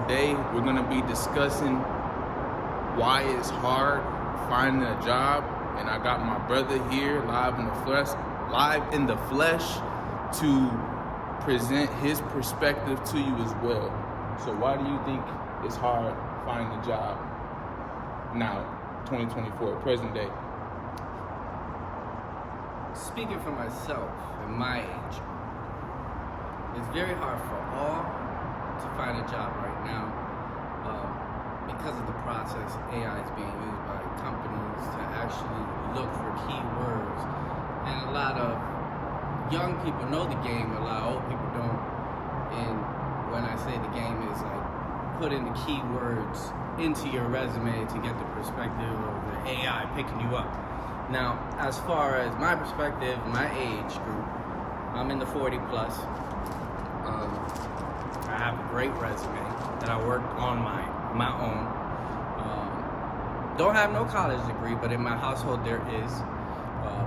today we're going to be discussing why it's hard finding a job, and I got my brother here live in the flesh to present his perspective to you as well. So why do you think it's hard finding a job now, 2024, present day? Speaking for myself and my age, it's very hard for all to find a job right now because of the process AI is being used by companies to actually look for keywords. And a lot of young people know the game, a lot of old people don't. And when I say the game is like putting the keywords into your resume to get the perspective of the AI picking you up. Now, as far as my perspective, my age group, I'm in the 40 plus. I have a great resume that I worked on my own. Don't have no college degree, but in my household there is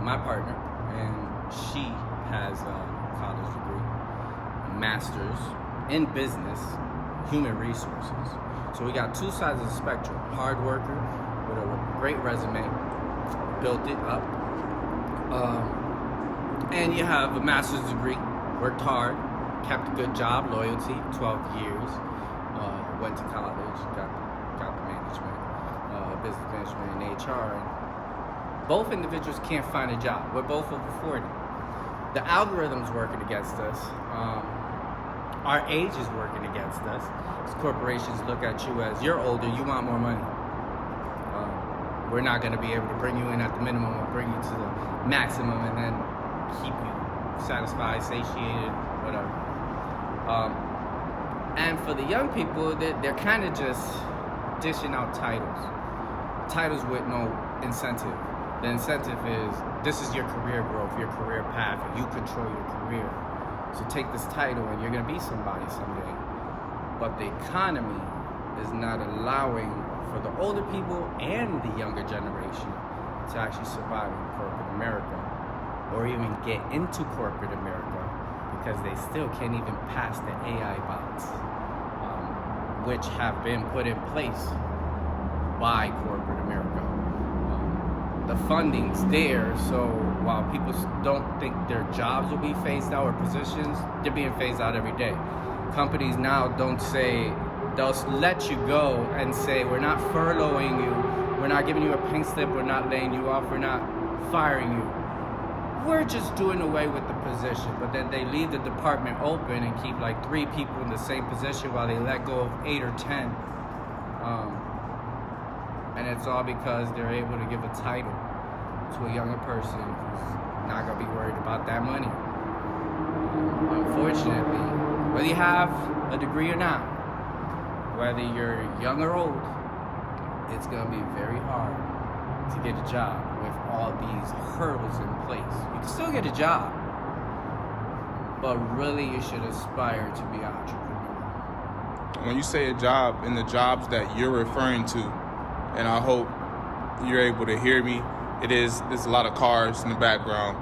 my partner, and she has a college degree, a master's in business, human resources. So we got two sides of the spectrum: hard worker with a great resume, built it up, and you have a master's degree, worked hard, kept a good job, loyalty, 12 years, went to college, got the management, business management and HR. And both individuals can't find a job. We're both over 40. The algorithm's working against us. Our age is working against us. As corporations look at you as you're older, you want more money. We're not going to be able to bring you in at the minimum or bring you to the maximum and then keep you satisfied, satiated, whatever. And for the young people, they're kind of just dishing out titles with no incentive. The incentive is, this is your career growth, your career path, and you control your career. So take this title and you're going to be somebody someday. But the economy is not allowing for the older people and the younger generation to actually survive in corporate America or even get into corporate America, because they still can't even pass the AI bots, which have been put in place by corporate America. The funding's there, so while people don't think their jobs will be phased out or positions, they're being phased out every day. Companies now don't say, they'll let you go and say, we're not furloughing you, we're not giving you a pink slip, we're not laying you off, we're not firing you. We're just doing away with the position. But then they leave the department open and keep like 3 people in the same position while they let go of 8 or 10. And it's all because they're able to give a title to a younger person who's not gonna be worried about that money. Unfortunately, whether you have a degree or not, whether you're young or old, it's gonna be very hard to get a job with all these hurdles in place. You can still get a job, but really you should aspire to be an entrepreneur. When you say a job, and the jobs that you're referring to, and I hope you're able to hear me, there's a lot of cars in the background,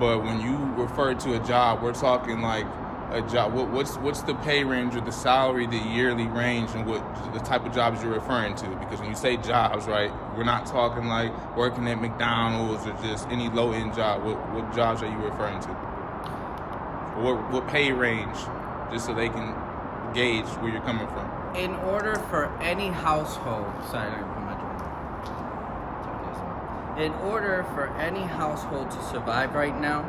but when you refer to a job, we're talking like a job. What's the pay range or the salary, the yearly range, and what the type of jobs you're referring to? Because when you say jobs, right, we're not talking like working at McDonald's or just any low-end job. What jobs are you referring to? What pay range, just so they can gauge where you're coming from? In order for any household, in order for any household to survive right now,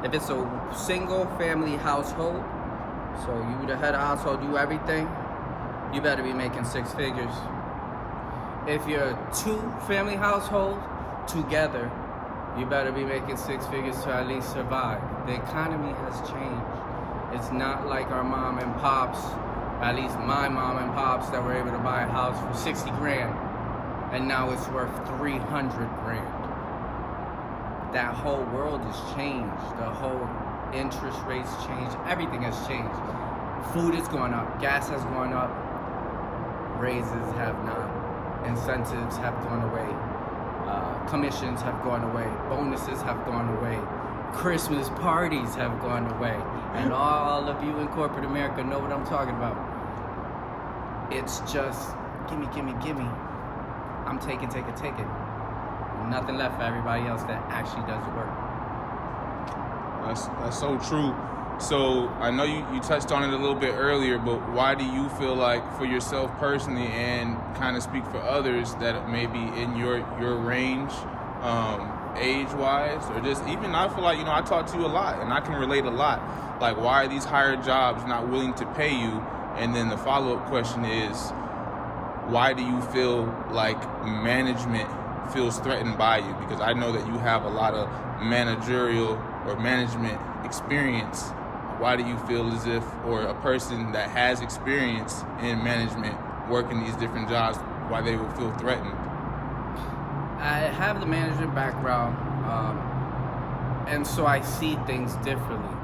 if it's a single family household, so you the head of household, do everything, you better be making 6 figures. If you're a 2-family household together, you better be making 6 figures to at least survive. The economy has changed. It's not like our mom and pops, at least my mom and pops, that were able to buy a house for 60 grand, and now it's worth 300 grand. That whole world has changed. The whole interest rates changed. Everything has changed. Food is going up. Gas has gone up. Raises have not. Incentives have gone away. Commissions have gone away. Bonuses have gone away. Christmas parties have gone away. And all of you in corporate America know what I'm talking about. It's just gimme. I'm taking. Nothing left for everybody else that actually does the work. That's so true. So I know you touched on it a little bit earlier, but why do you feel like, for yourself personally, and kind of speak for others that may be in your range, age-wise, or just even, I feel like, I talk to you a lot and I can relate a lot. Like, why are these higher jobs not willing to pay you? And then the follow-up question is, why do you feel like management feels threatened by you? Because I know that you have a lot of managerial or management experience. Why do you feel as if, or a person that has experience in management working these different jobs, why they would feel threatened? I have the management background, and so I see things differently.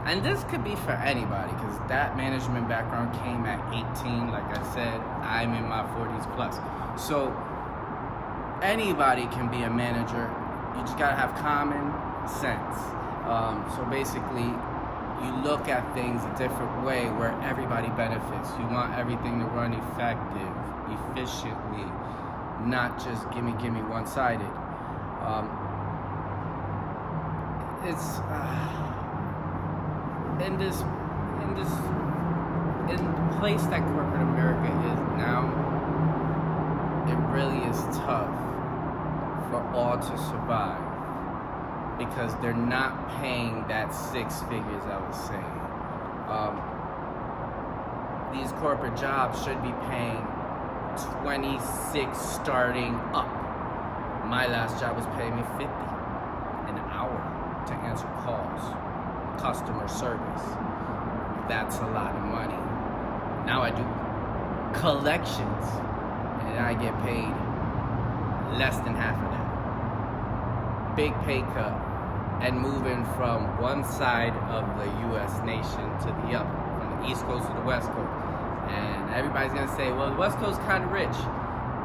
And this could be for anybody, because that management background came at 18. Like I said, I'm in my 40s plus. So anybody can be a manager. You just gotta have common sense. So basically, you look at things a different way where everybody benefits. You want everything to run effective, efficiently, not just gimme one-sided. It's in the place that corporate America is now, it really is tough for all to survive, because they're not paying that 6 figures I was saying. These corporate jobs should be paying 26 starting up. My last job was paying me 50 an hour to answer calls, customer service. That's a lot of money. Now I do collections and I get paid less than half of that. Big pay cut, and moving from one side of the U.S. nation to the other, from the East Coast to the West Coast. And everybody's gonna say, well, the West Coast is kind of rich.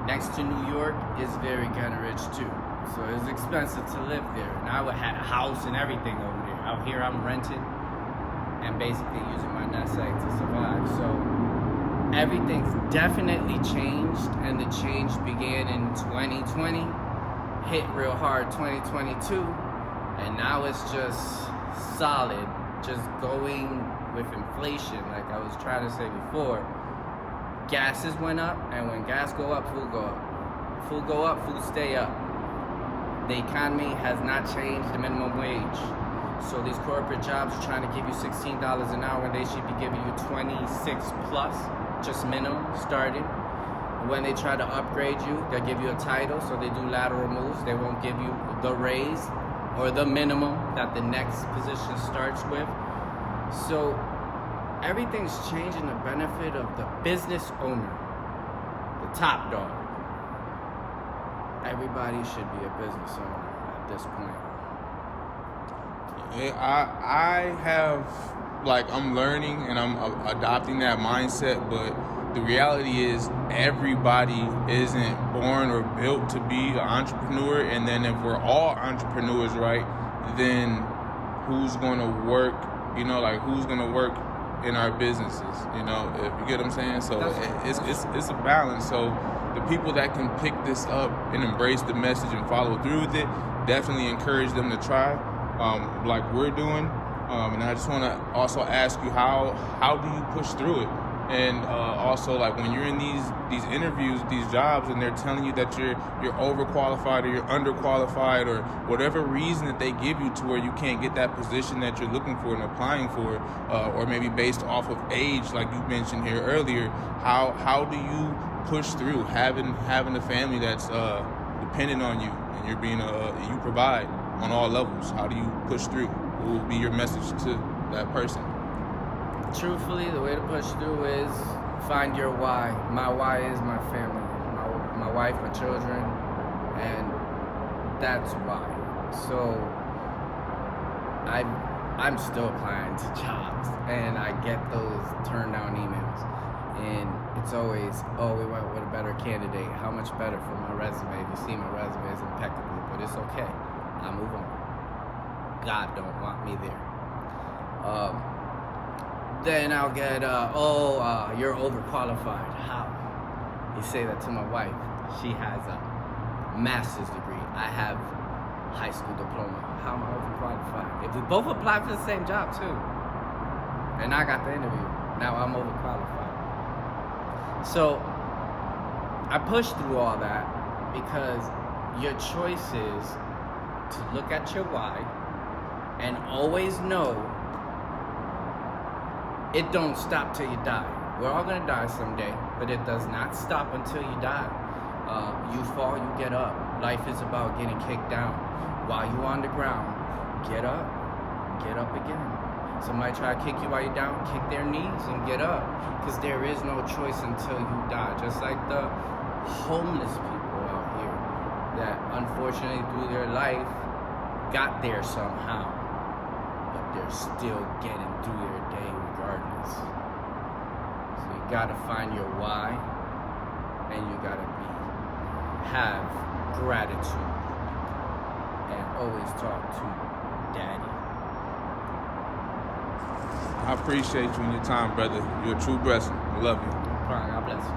Next to New York is very kind of rich too. So it's expensive to live there. And I had a house and everything over there. Out here I'm renting and basically using my nest egg to survive. So everything's definitely changed, and the change began in 2020, hit real hard 2022, and now it's just solid, just going with inflation. Like I was trying to say before, gases went up, and when gas go up, food go up. Food go up, food stay up. The economy has not changed the minimum wage. So these corporate jobs are trying to give you $16 an hour when they should be giving you 26 plus, just minimum starting. When they try to upgrade you, they'll give you a title, so they do lateral moves. They won't give you the raise or the minimum that the next position starts with. So everything's changing the benefit of the business owner, the top dog. Everybody should be a business owner at this point. I have, like, I'm learning and I'm adopting that mindset, but the reality is everybody isn't born or built to be an entrepreneur. And then if we're all entrepreneurs, right, then who's going to work, who's going to work in our businesses, if you get what I'm saying? So it's a balance. So the people that can pick this up and embrace the message and follow through with it, definitely encourage them to try, like we're doing. And I just want to also ask you, how do you push through it? And also, like, when you're in these interviews, these jobs, and they're telling you that you're overqualified or you're underqualified, or whatever reason that they give you to where you can't get that position that you're looking for and applying for, or maybe based off of age, like you mentioned here earlier, how do you push through having a family that's dependent on you, and you're being you provide on all levels? How do you push through? What will be your message to that person? Truthfully, the way to push through is find your why. My why is my family, my wife, my children, and that's why. So I'm still applying to jobs, and I get those turn down emails, and it's always, we went with a better candidate. How much better for my resume? If you see my resume is impeccable, but it's okay. I move on. God don't want me there. Then I'll get, you're overqualified. How? You say that to my wife. She has a master's degree. I have high school diploma. How am I overqualified? If we both apply for the same job too, and I got the interview, now I'm overqualified. So I pushed through all that because your choice is to look at your why and always know it don't stop till you die. We're all gonna die someday, but it does not stop until you die. You fall, you get up. Life is about getting kicked down. While you on the ground, get up again. Somebody try to kick you while you're down, kick their knees and get up. Because there is no choice until you die. Just like the homeless people out here that unfortunately through their life got there somehow, but they're still getting through their day regardless. So you gotta find your why, and you gotta have gratitude, and always talk to Daddy. I appreciate you and your time, brother. You're a true blessing. I love you. God bless you.